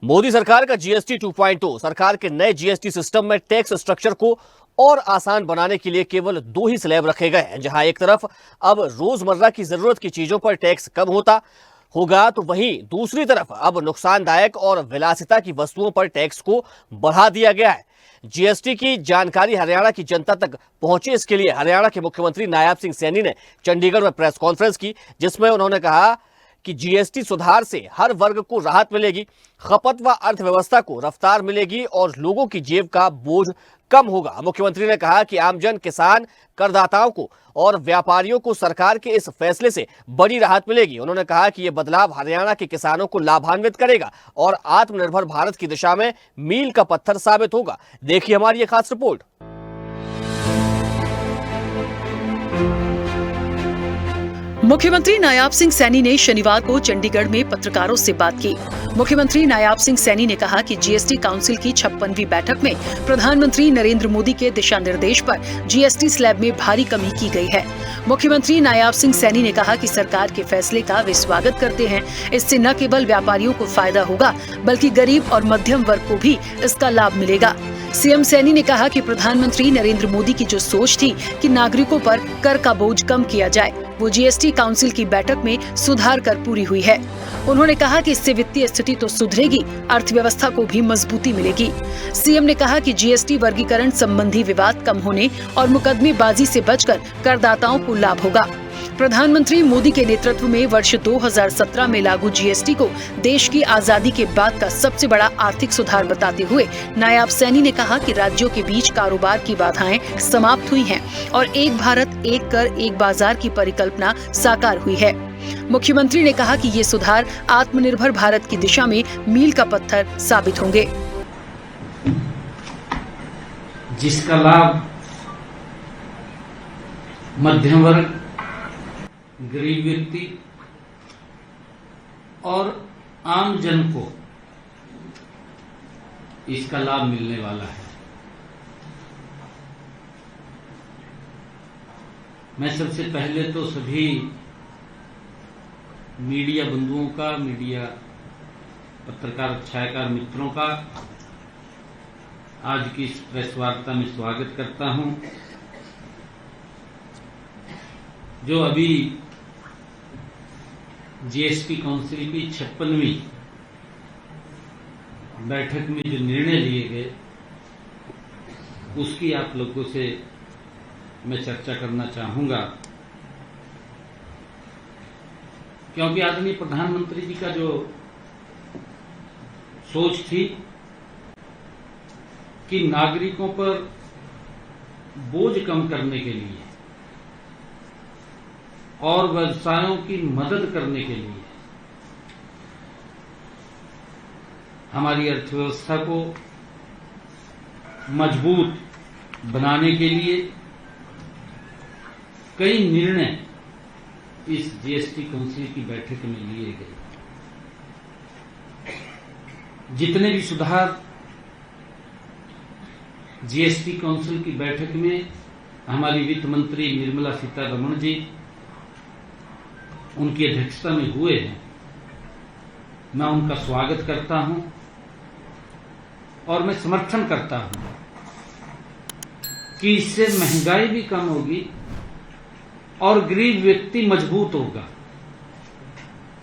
मोदी सरकार का जीएसटी 2.0 सरकार के नए जीएसटी सिस्टम में टैक्स स्ट्रक्चर को और आसान बनाने के लिए केवल 2 ही स्लैब रखे गए हैं। जहां एक तरफ अब रोजमर्रा की जरूरत की चीजों पर टैक्स कम होगा तो वहीं दूसरी तरफ अब नुकसानदायक और विलासिता की वस्तुओं पर टैक्स को बढ़ा दिया गया है। जीएसटी की जानकारी हरियाणा की जनता तक पहुंचे, इसके लिए हरियाणा के मुख्यमंत्री नायब सिंह सैनी ने चंडीगढ़ में प्रेस कॉन्फ्रेंस की, जिसमें उन्होंने कहा कि जीएसटी सुधार से हर वर्ग को राहत मिलेगी, खपत व अर्थव्यवस्था को रफ्तार मिलेगी और लोगों की जेब का बोझ कम होगा। मुख्यमंत्री ने कहा कि आमजन, किसान, करदाताओं को और व्यापारियों को सरकार के इस फैसले से बड़ी राहत मिलेगी। उन्होंने कहा कि यह बदलाव हरियाणा के किसानों को लाभान्वित करेगा और आत्मनिर्भर भारत की दिशा में मील का पत्थर साबित होगा। देखिए हमारी ये खास रिपोर्ट। मुख्यमंत्री नायाब सिंह सैनी ने शनिवार को चंडीगढ़ में पत्रकारों से बात की। मुख्यमंत्री नायाब सिंह सैनी ने कहा कि जीएसटी काउंसिल की 56वीं बैठक में प्रधानमंत्री नरेंद्र मोदी के दिशा निर्देश पर जीएसटी स्लैब में भारी कमी की गई है। मुख्यमंत्री नायाब सिंह सैनी ने कहा कि सरकार के फैसले का वे स्वागत करते हैं। इससे न केवल व्यापारियों को फायदा होगा बल्कि गरीब और मध्यम वर्ग को भी इसका लाभ मिलेगा। सीएम सैनी ने कहा कि प्रधानमंत्री नरेंद्र मोदी की जो सोच थी कि नागरिकों पर कर का बोझ कम किया जाए, वो जीएसटी काउंसिल की बैठक में सुधार कर पूरी हुई है। उन्होंने कहा कि इससे वित्तीय स्थिति तो सुधरेगी, अर्थव्यवस्था को भी मजबूती मिलेगी। सीएम ने कहा कि जीएसटी वर्गीकरण संबंधी विवाद कम होने और मुकदमेबाजी से बचकर करदाताओं को लाभ होगा। प्रधानमंत्री मोदी के नेतृत्व में वर्ष 2017 में लागू जीएसटी को देश की आजादी के बाद का सबसे बड़ा आर्थिक सुधार बताते हुए नायाब सैनी ने कहा कि राज्यों के बीच कारोबार की बाधाएं समाप्त हुई हैं और एक भारत, एक कर, एक बाजार की परिकल्पना साकार हुई है। मुख्यमंत्री ने कहा कि ये सुधार आत्मनिर्भर भारत की दिशा में मील का पत्थर साबित होंगे, जिसका लाभ मध्यम वर्ग, गरीब व्यक्ति और आम जन को इसका लाभ मिलने वाला है। मैं सबसे पहले तो सभी मीडिया बंधुओं का, मीडिया पत्रकार छायाकार मित्रों का आज की इस प्रेस वार्ता में स्वागत करता हूं। जो अभी जीएसटी काउंसिल की 56वीं बैठक में जो निर्णय लिए गए, उसकी आप लोगों से मैं चर्चा करना चाहूंगा, क्योंकि आदरणीय प्रधानमंत्री जी का जो सोच थी कि नागरिकों पर बोझ कम करने के लिए और व्यवसायों की मदद करने के लिए, हमारी अर्थव्यवस्था को मजबूत बनाने के लिए कई निर्णय इस जीएसटी काउंसिल की बैठक में लिए गए। जितने भी सुधार जीएसटी काउंसिल की बैठक में हमारी वित्त मंत्री निर्मला सीतारमण जी उनकी अध्यक्षता में हुए हैं, मैं उनका स्वागत करता हूं और मैं समर्थन करता हूं कि इससे महंगाई भी कम होगी और गरीब व्यक्ति मजबूत होगा।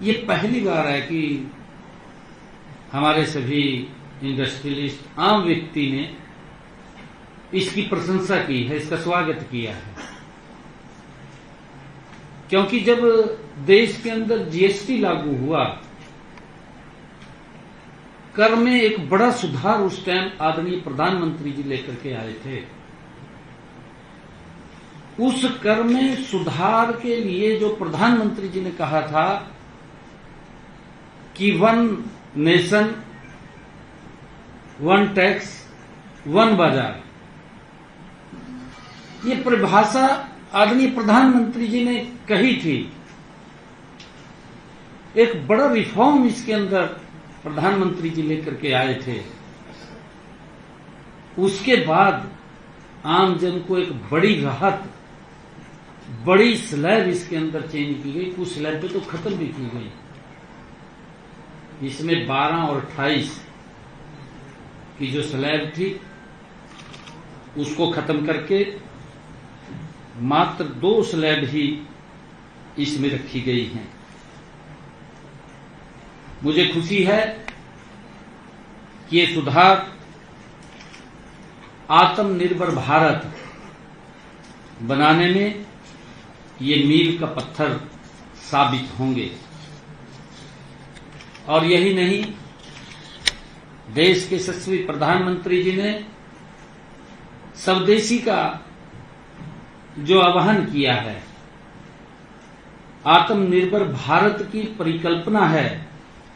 ये पहली बार है कि हमारे सभी इंडस्ट्रियलिस्ट, आम व्यक्ति ने इसकी प्रशंसा की है, इसका स्वागत किया है। क्योंकि जब देश के अंदर जीएसटी लागू हुआ, कर में एक बड़ा सुधार उस टाइम आदरणीय प्रधानमंत्री जी लेकर के आए थे। उस कर में सुधार के लिए जो प्रधानमंत्री जी ने कहा था कि 1 नेशन 1 टैक्स 1 बाजार, ये परिभाषा आदरणीय प्रधानमंत्री जी ने कही थी। एक बड़ा रिफॉर्म इसके अंदर प्रधानमंत्री जी लेकर के आए थे। उसके बाद आम जन को एक बड़ी राहत, बड़ी स्लैब इसके अंदर चेंज की गई। कुछ स्लैब पे तो खत्म भी की गई। इसमें 12 और 28 की जो स्लैब थी उसको खत्म करके मात्र 2 स्लैब ही इसमें रखी गई हैं। मुझे खुशी है कि ये सुधार आत्मनिर्भर भारत बनाने में ये मील का पत्थर साबित होंगे। और यही नहीं, देश के यशस्वी प्रधानमंत्री जी ने स्वदेशी का जो आह्वान किया है, आत्मनिर्भर भारत की परिकल्पना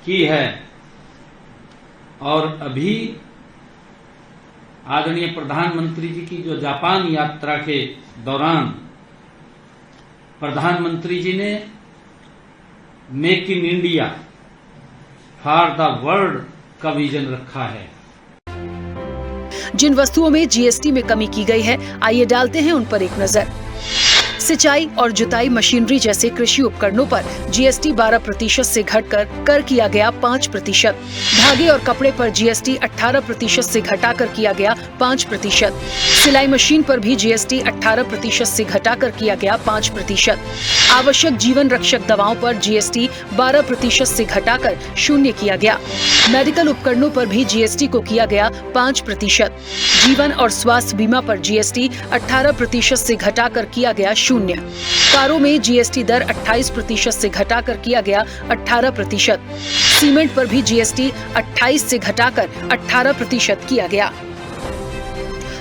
की है। और अभी आदरणीय प्रधानमंत्री जी की जो जापान यात्रा के दौरान प्रधानमंत्री जी ने make in India for the world का विजन रखा है। जिन वस्तुओं में जीएसटी में कमी की गई है, आइए डालते हैं उन पर एक नजर। सिंचाई और जुताई मशीनरी जैसे कृषि उपकरणों पर जीएसटी 12% से घटकर कर किया गया 5%। धागे और कपड़े पर जीएसटी 18% से घटाकर किया गया 5%। सिलाई मशीन पर भी जीएसटी 18% से घटाकर किया गया 5%। आवश्यक जीवन रक्षक दवाओं पर जीएसटी 12% से घटाकर 0 किया गया। मेडिकल उपकरणों पर भी जीएसटी को किया गया 5%। जीवन और स्वास्थ्य बीमा पर जीएसटी 18% से घटाकर किया गया 0। कारों में जीएसटी दर 28% से घटाकर किया गया 18%। सीमेंट पर भी जीएसटी 28 से घटाकर 18% किया गया।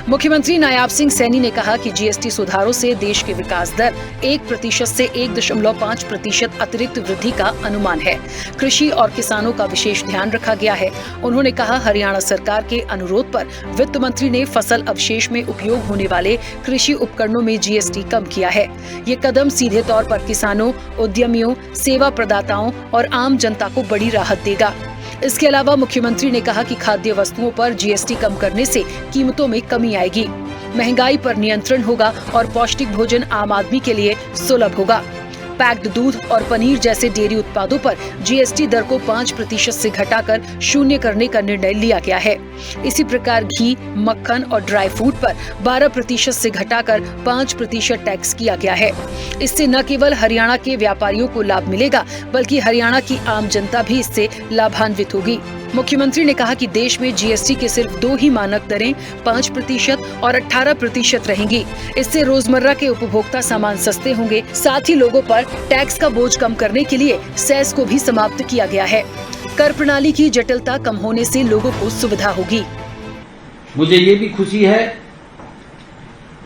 मुख्यमंत्री नायाब सिंह सैनी ने कहा कि जीएसटी सुधारों से देश की विकास दर 1% से 1.5% अतिरिक्त वृद्धि का अनुमान है। कृषि और किसानों का विशेष ध्यान रखा गया है। उन्होंने कहा, हरियाणा सरकार के अनुरोध पर वित्त मंत्री ने फसल अवशेष में उपयोग होने वाले कृषि उपकरणों में जीएसटी कम किया है। ये कदम सीधे तौर पर किसानों, उद्यमियों, सेवा प्रदाताओं और आम जनता को बड़ी राहत देगा। इसके अलावा मुख्यमंत्री ने कहा कि खाद्य वस्तुओं पर जीएसटी कम करने से कीमतों में कमी आएगी, महंगाई पर नियंत्रण होगा और पौष्टिक भोजन आम आदमी के लिए सुलभ होगा। पैक्ड दूध और पनीर जैसे डेयरी उत्पादों पर जीएसटी दर को 5% से घटाकर 0 करने का निर्णय लिया गया है। इसी प्रकार घी, मक्खन और ड्राई फ्रूट पर 12% से घटाकर 5% टैक्स किया गया है। इससे न केवल हरियाणा के व्यापारियों को लाभ मिलेगा, बल्कि हरियाणा की आम जनता भी इससे लाभान्वित होगी। मुख्यमंत्री ने कहा कि देश में जीएसटी के सिर्फ 2 ही मानक दरें 5% और 18% रहेंगी। इससे रोजमर्रा के उपभोक्ता सामान सस्ते होंगे। साथ ही लोगों पर टैक्स का बोझ कम करने के लिए सेस को भी समाप्त किया गया है। कर प्रणाली की जटिलता कम होने से लोगों को सुविधा होगी। मुझे ये भी खुशी है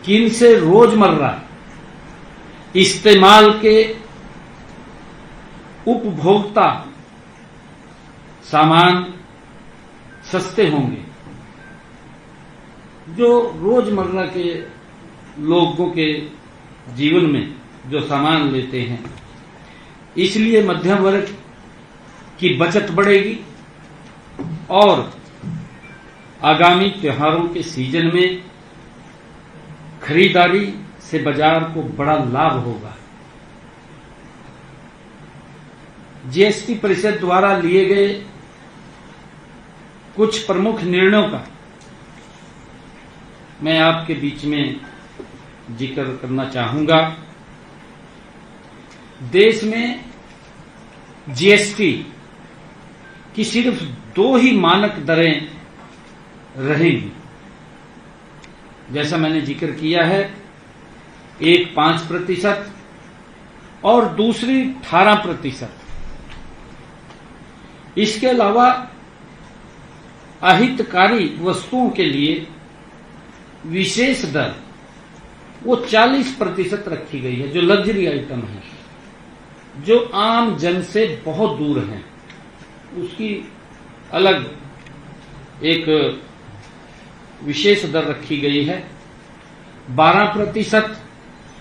कि इनसे रोजमर्रा इस्तेमाल के उपभोक्ता सामान सस्ते होंगे। जो रोजमर्रा के लोगों के जीवन में जो सामान लेते हैं, इसलिए मध्यम वर्ग की बचत बढ़ेगी और आगामी त्योहारों के सीजन में खरीदारी से बाजार को बड़ा लाभ होगा। जीएसटी परिषद द्वारा लिए गए कुछ प्रमुख निर्णयों का मैं आपके बीच में जिक्र करना चाहूंगा। देश में जीएसटी की सिर्फ 2 ही मानक दरें रहेंगी। जैसा मैंने जिक्र किया है, एक 5% और दूसरी 18%। इसके अलावा अहितकारी वस्तुओं के लिए विशेष दर वो 40% रखी गई है, जो लग्जरी आइटम है, जो आम जन से बहुत दूर हैं, उसकी अलग एक विशेष दर रखी गई है। 12%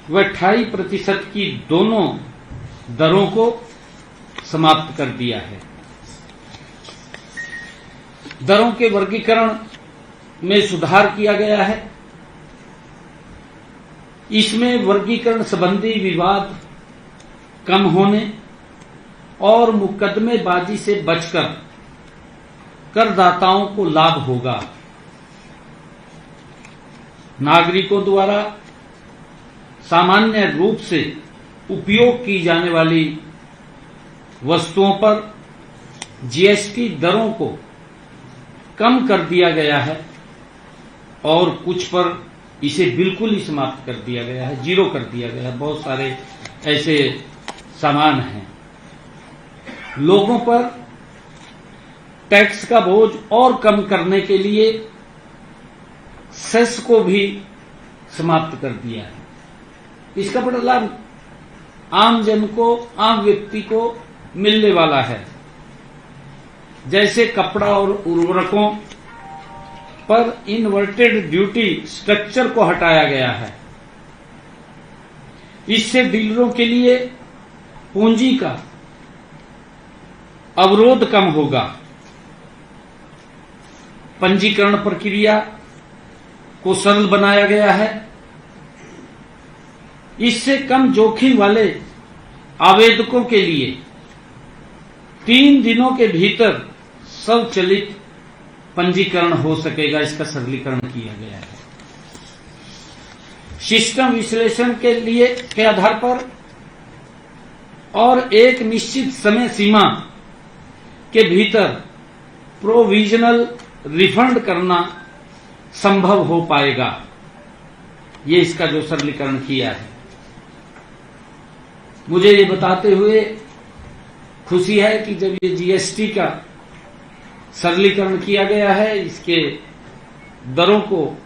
व 28% की दोनों दरों को समाप्त कर दिया है। दरों के वर्गीकरण में सुधार किया गया है। इसमें वर्गीकरण संबंधी विवाद कम होने और मुकदमेबाजी से बचकर करदाताओं को लाभ होगा। नागरिकों द्वारा सामान्य रूप से उपयोग की जाने वाली वस्तुओं पर जीएसटी दरों को कम कर दिया गया है और कुछ पर इसे बिल्कुल ही समाप्त कर दिया गया है, जीरो कर दिया गया है। बहुत सारे ऐसे सामान हैं। लोगों पर टैक्स का बोझ और कम करने के लिए सेस को भी समाप्त कर दिया है। इसका बड़ा लाभ आम जन को, आम व्यक्ति को मिलने वाला है। जैसे कपड़ा और उर्वरकों पर इन्वर्टेड ड्यूटी स्ट्रक्चर को हटाया गया है। इससे डीलरों के लिए पूंजी का अवरोध कम होगा। पंजीकरण प्रक्रिया को सरल बनाया गया है। इससे कम जोखिम वाले आवेदकों के लिए 3 दिनों के भीतर स्वचालित पंजीकरण हो सकेगा। इसका सरलीकरण किया गया है। सिस्टम विश्लेषण के आधार पर और एक निश्चित समय सीमा के भीतर प्रोविजनल रिफंड करना संभव हो पाएगा। ये इसका जो सरलीकरण किया है। मुझे ये बताते हुए खुशी है कि जब ये जीएसटी का सरलीकरण किया गया है, इसके दरों को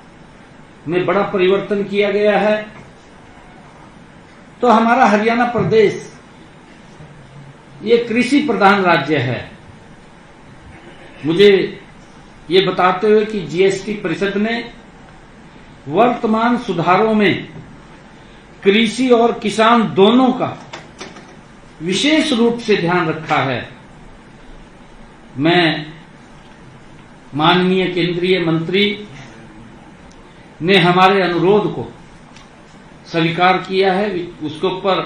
में बड़ा परिवर्तन किया गया है, तो हमारा हरियाणा प्रदेश ये कृषि प्रधान राज्य है। मुझे ये बताते हुए कि जीएसटी परिषद ने वर्तमान सुधारों में कृषि और किसान दोनों का विशेष रूप से ध्यान रखा है। मैं माननीय केंद्रीय मंत्री ने हमारे अनुरोध को स्वीकार किया है। उसके ऊपर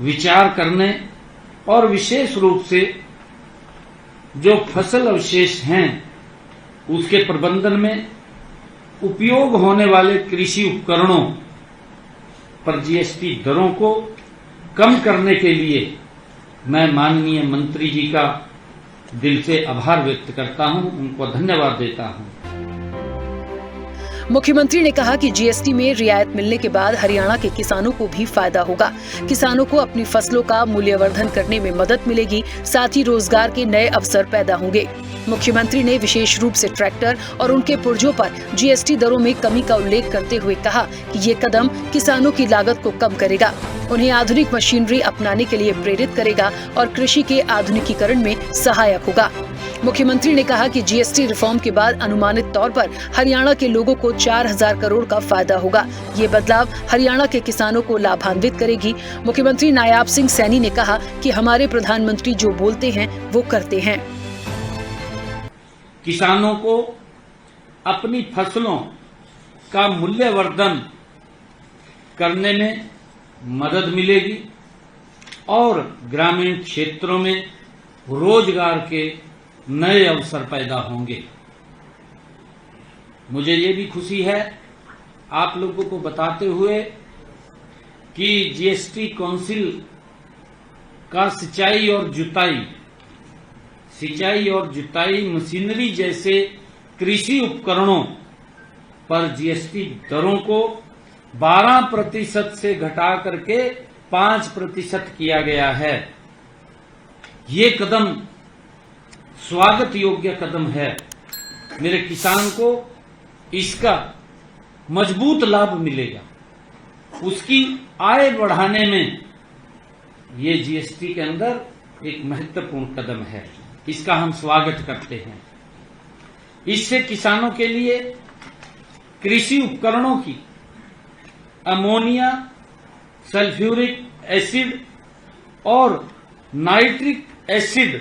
विचार करने और विशेष रूप से जो फसल अवशेष हैं उसके प्रबंधन में उपयोग होने वाले कृषि उपकरणों पर जीएसटी दरों को कम करने के लिए मैं माननीय मंत्री जी का दिल से आभार व्यक्त करता हूं, उनको धन्यवाद देता हूं। मुख्यमंत्री ने कहा कि जीएसटी में रियायत मिलने के बाद हरियाणा के किसानों को भी फायदा होगा। किसानों को अपनी फसलों का मूल्यवर्धन करने में मदद मिलेगी, साथ ही रोजगार के नए अवसर पैदा होंगे। मुख्यमंत्री ने विशेष रूप से ट्रैक्टर और उनके पुर्जों पर जीएसटी दरों में कमी का उल्लेख करते हुए कहा कि ये कदम किसानों की लागत को कम करेगा, उन्हें आधुनिक मशीनरी अपनाने के लिए प्रेरित करेगा और कृषि के आधुनिकीकरण में सहायक होगा। मुख्यमंत्री ने कहा कि जीएसटी रिफॉर्म के बाद अनुमानित तौर पर हरियाणा के लोगों को 4000 करोड़ का फायदा होगा। ये बदलाव हरियाणा के किसानों को लाभान्वित करेगी। मुख्यमंत्री नायाब सिंह सैनी ने कहा कि हमारे प्रधानमंत्री जो बोलते हैं वो करते हैं। किसानों को अपनी फसलों का मूल्यवर्धन करने में मदद मिलेगी और ग्रामीण क्षेत्रों में रोजगार के नए अवसर पैदा होंगे। मुझे ये भी खुशी है आप लोगों को बताते हुए कि जीएसटी काउंसिल का सिंचाई और जुताई मशीनरी जैसे कृषि उपकरणों पर जीएसटी दरों को 12% से घटा करके 5% किया गया है। ये कदम स्वागत योग्य कदम है। मेरे किसान को इसका मजबूत लाभ मिलेगा। उसकी आय बढ़ाने में ये जीएसटी के अंदर एक महत्वपूर्ण कदम है। इसका हम स्वागत करते हैं। इससे किसानों के लिए कृषि उपकरणों की अमोनिया, सल्फ्यूरिक एसिड और नाइट्रिक एसिड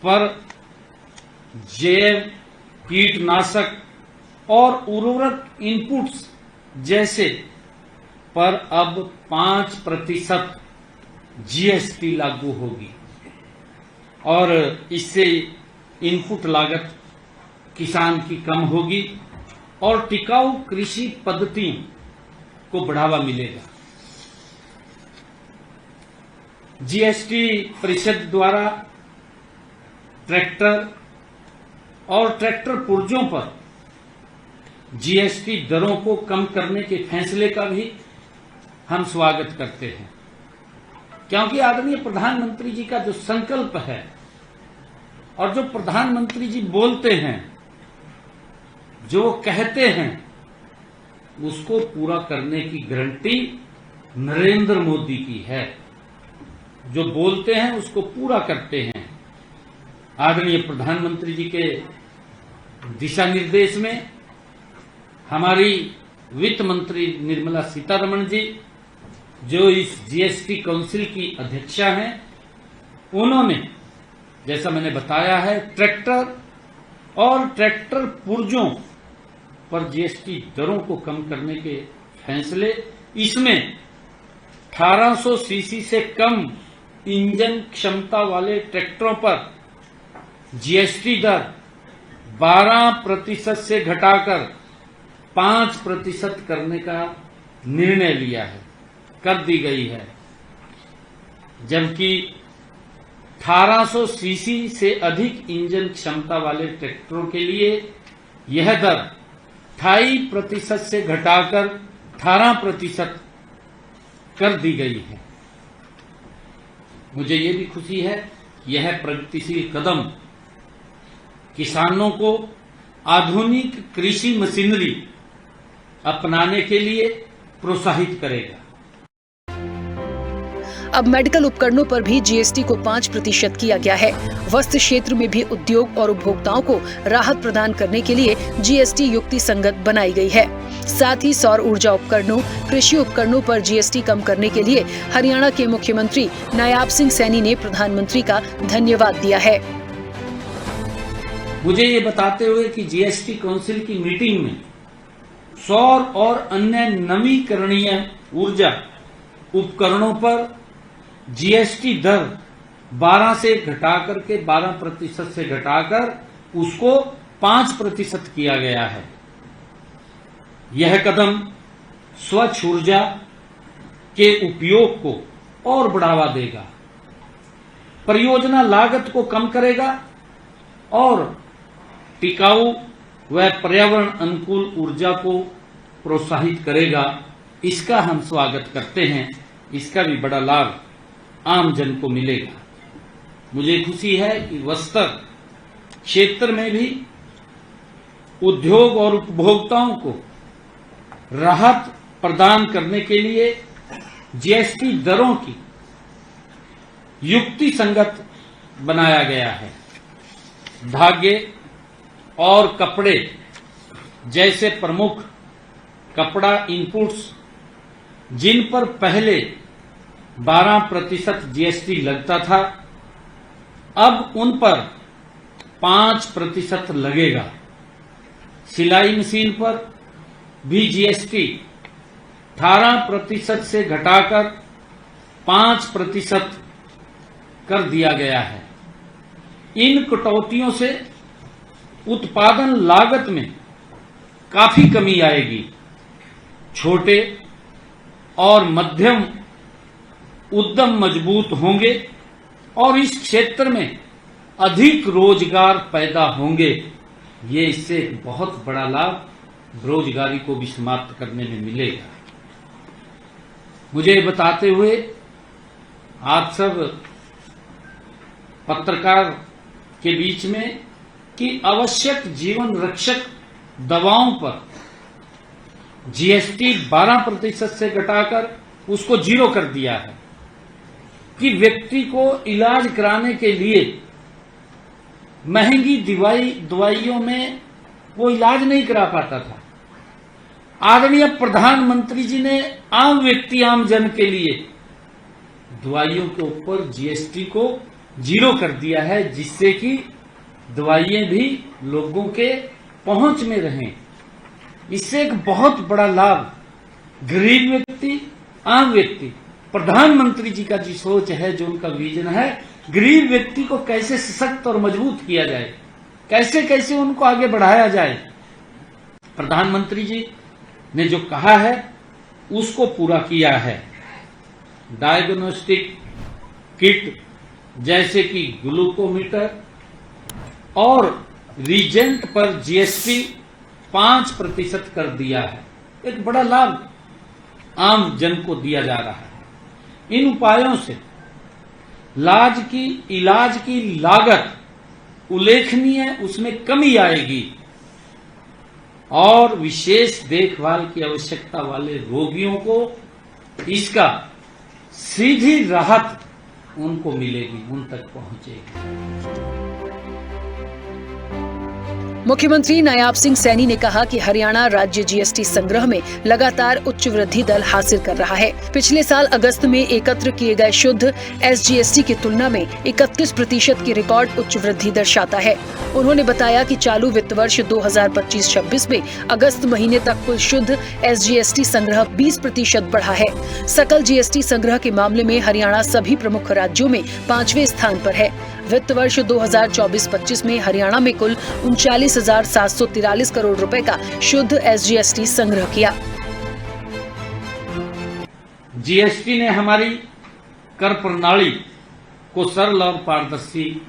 पर जैव कीटनाशक और उर्वरक इनपुट्स जैसे पर अब 5% जीएसटी लागू होगी और इससे इनपुट लागत किसान की कम होगी और टिकाऊ कृषि पद्धतियों को बढ़ावा मिलेगा। जीएसटी परिषद द्वारा ट्रैक्टर और ट्रैक्टर पुर्जों पर जीएसटी दरों को कम करने के फैसले का भी हम स्वागत करते हैं, क्योंकि आदरणीय प्रधानमंत्री जी का जो संकल्प है और जो प्रधानमंत्री जी बोलते हैं, जो वो कहते हैं, उसको पूरा करने की गारंटी नरेंद्र मोदी की है। जो बोलते हैं उसको पूरा करते हैं। आदरणीय प्रधानमंत्री जी के दिशा निर्देश में हमारी वित्त मंत्री निर्मला सीतारमण जी, जो इस जीएसटी काउंसिल की अध्यक्षा हैं, उन्होंने, जैसा मैंने बताया है, ट्रैक्टर और ट्रैक्टर पुर्जों पर जीएसटी दरों को कम करने के फैसले, इसमें 1800 सीसी से कम इंजन क्षमता वाले ट्रैक्टरों पर जीएसटी दर 12% से घटाकर 5% करने का निर्णय लिया है, कर दी गई है। जबकि 1800 सीसी से अधिक इंजन क्षमता वाले ट्रैक्टरों के लिए यह दर 28% से घटाकर 18% कर दी गई है। मुझे ये भी खुशी है कि यह प्रगतिशील कदम किसानों को आधुनिक कृषि मशीनरी अपनाने के लिए प्रोत्साहित करेगा। अब मेडिकल उपकरणों पर भी जीएसटी को 5% किया गया है। वस्त्र क्षेत्र में भी उद्योग और उपभोक्ताओं को राहत प्रदान करने के लिए जीएसटी युक्ति संगत बनाई गई है। साथ ही सौर ऊर्जा उपकरणों, कृषि उपकरणों पर जीएसटी कम करने के लिए हरियाणा के मुख्यमंत्री नायाब सिंह सैनी ने प्रधानमंत्री का धन्यवाद दिया है। मुझे ये बताते हुए कि जीएसटी काउंसिल की मीटिंग में सौर और अन्य नवीकरणीय ऊर्जा उपकरणों पर जीएसटी दर 12 से घटाकर के 12% से घटाकर उसको 5% किया गया है। यह कदम स्वच्छ ऊर्जा के उपयोग को और बढ़ावा देगा, परियोजना लागत को कम करेगा और टिकाऊ व पर्यावरण अनुकूल ऊर्जा को प्रोत्साहित करेगा। इसका हम स्वागत करते हैं। इसका भी बड़ा लाभ आम जन को मिलेगा। मुझे खुशी है कि वस्त्र क्षेत्र में भी उद्योग और उपभोक्ताओं को राहत प्रदान करने के लिए जीएसटी दरों की युक्ति संगत बनाया गया है। धागे और कपड़े जैसे प्रमुख कपड़ा इनपुट्स, जिन पर पहले 12% जीएसटी लगता था, अब उन पर 5% लगेगा। सिलाई मशीन पर भी जीएसटी 18% से घटाकर 5% कर दिया गया है। इन कटौतियों से उत्पादन लागत में काफी कमी आएगी। छोटे और मध्यम उद्यम मजबूत होंगे और इस क्षेत्र में अधिक रोजगार पैदा होंगे। ये इससे एक बहुत बड़ा लाभ बेरोजगारी को भी समाप्त करने में मिलेगा। मुझे बताते हुए आप सब पत्रकार के बीच में कि आवश्यक जीवन रक्षक दवाओं पर जीएसटी 12% से घटाकर उसको 0 कर दिया है कि व्यक्ति को इलाज कराने के लिए महंगी दवाइयों में वो इलाज नहीं करा पाता था। आदरणीय प्रधानमंत्री जी ने आम व्यक्ति, आम जन के लिए दवाइयों के ऊपर जीएसटी को 0 कर दिया है, जिससे कि दवाइयां भी लोगों के पहुंच में रहें। इससे एक बहुत बड़ा लाभ गरीब व्यक्ति, आम व्यक्ति, प्रधानमंत्री जी का जो सोच है, जो उनका विजन है, गरीब व्यक्ति को कैसे सशक्त और मजबूत किया जाए, कैसे कैसे उनको आगे बढ़ाया जाए, प्रधानमंत्री जी ने जो कहा है उसको पूरा किया है। डायग्नोस्टिक किट जैसे कि ग्लूकोमीटर और रीजेंट पर जीएसटी 5% कर दिया है। एक बड़ा लाभ आम जन को दिया जा रहा है। इन उपायों से इलाज की लागत उल्लेखनीय उसमें कमी आएगी और विशेष देखभाल की आवश्यकता वाले रोगियों को इसका सीधी राहत उनको मिलेगी, उन तक पहुंचेगी। मुख्यमंत्री नायाब सिंह सैनी ने कहा कि हरियाणा राज्य जीएसटी संग्रह में लगातार उच्च वृद्धि दर हासिल कर रहा है। पिछले साल अगस्त में एकत्र किए गए शुद्ध एसजीएसटी की तुलना में 31% की रिकॉर्ड उच्च वृद्धि दर्शाता है। उन्होंने बताया कि चालू वित्त वर्ष 2025-26 में अगस्त महीने तक कुल शुद्ध एसजीएसटी संग्रह 20% बढ़ा है। सकल जीएसटी संग्रह के मामले में हरियाणा सभी प्रमुख राज्यों में 5वें स्थान पर है। वित्त वर्ष 2024-25 में हरियाणा में कुल 39,743 करोड़ रुपए का शुद्ध एसजीएसटी संग्रह किया। जीएसटी ने हमारी कर प्रणाली को सरल और पारदर्शी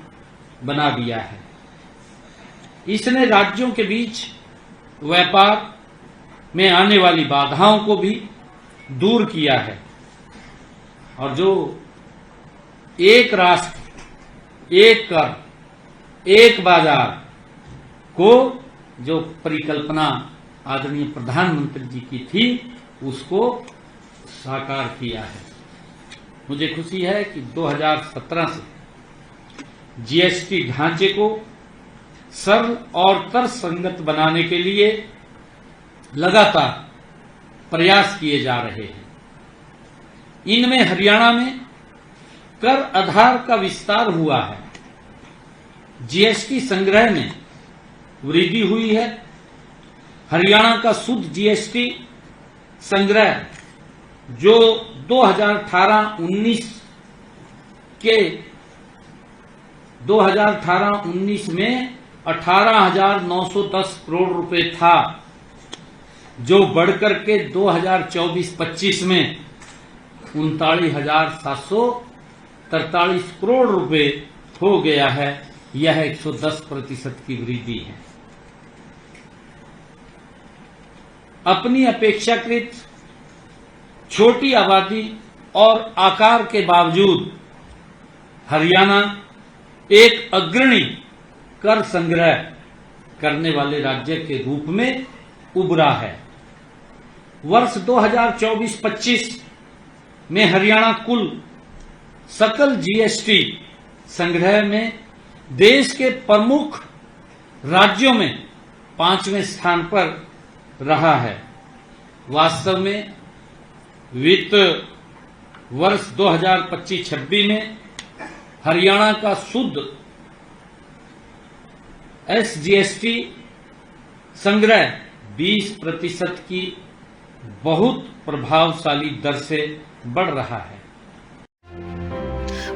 बना दिया है। इसने राज्यों के बीच व्यापार में आने वाली बाधाओं को भी दूर किया है और जो एक राष्ट्र एक कर एक बाजार को जो परिकल्पना आदरणीय प्रधानमंत्री जी की थी उसको साकार किया है। मुझे खुशी है कि 2017 से जीएसटी ढांचे को सरल और तर्कसंगत बनाने के लिए लगातार प्रयास किए जा रहे हैं। इनमें हरियाणा में कर आधार का विस्तार हुआ है, जीएसटी संग्रह में वृद्धि हुई है। हरियाणा का शुद्ध जीएसटी संग्रह जो 2018-19 में 18,910 करोड़ रुपए था, जो बढ़कर के 2024-25 में 39,743 करोड़ रुपए हो गया है। यह 110% की वृद्धि है। अपनी अपेक्षाकृत छोटी आबादी और आकार के बावजूद हरियाणा एक अग्रणी कर संग्रह करने वाले राज्य के रूप में उभरा है। वर्ष 2024-25 में हरियाणा कुल सकल जीएसटी संग्रह में देश के प्रमुख राज्यों में 5वें स्थान पर रहा है। वास्तव में वित्त वर्ष 2025-26 में हरियाणा का शुद्ध एसजीएसटी संग्रह 20% की बहुत प्रभावशाली दर से बढ़ रहा है।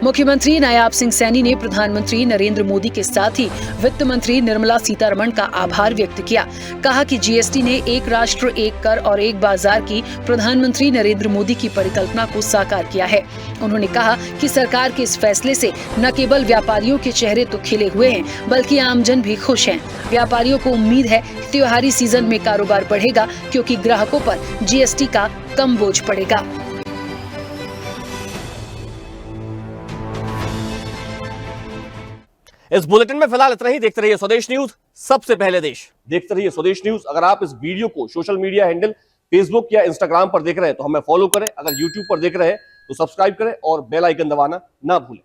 मुख्यमंत्री नायाब सिंह सैनी ने प्रधानमंत्री नरेंद्र मोदी के साथ ही वित्त मंत्री निर्मला सीतारमण का आभार व्यक्त किया। कहा कि जीएसटी ने एक राष्ट्र एक कर और एक बाजार की प्रधानमंत्री नरेंद्र मोदी की परिकल्पना को साकार किया है। उन्होंने कहा कि सरकार के इस फैसले से न केवल व्यापारियों के चेहरे तो खिले हुए हैं, बल्कि आमजन भी खुश हैं। व्यापारियों को उम्मीद है त्योहारी सीजन में कारोबार बढ़ेगा, क्योंकि ग्राहकों पर जीएसटी का कम बोझ पड़ेगा। इस बुलेटिन में फिलहाल इतना ही। देखते रहिए स्वदेश न्यूज, सबसे पहले देश। देखते रहिए स्वदेश न्यूज। अगर आप इस वीडियो को सोशल मीडिया हैंडल फेसबुक या इंस्टाग्राम पर देख रहे हैं तो हमें फॉलो करें। अगर यूट्यूब पर देख रहे हैं तो सब्सक्राइब करें और बेल आइकन दबाना ना भूलें।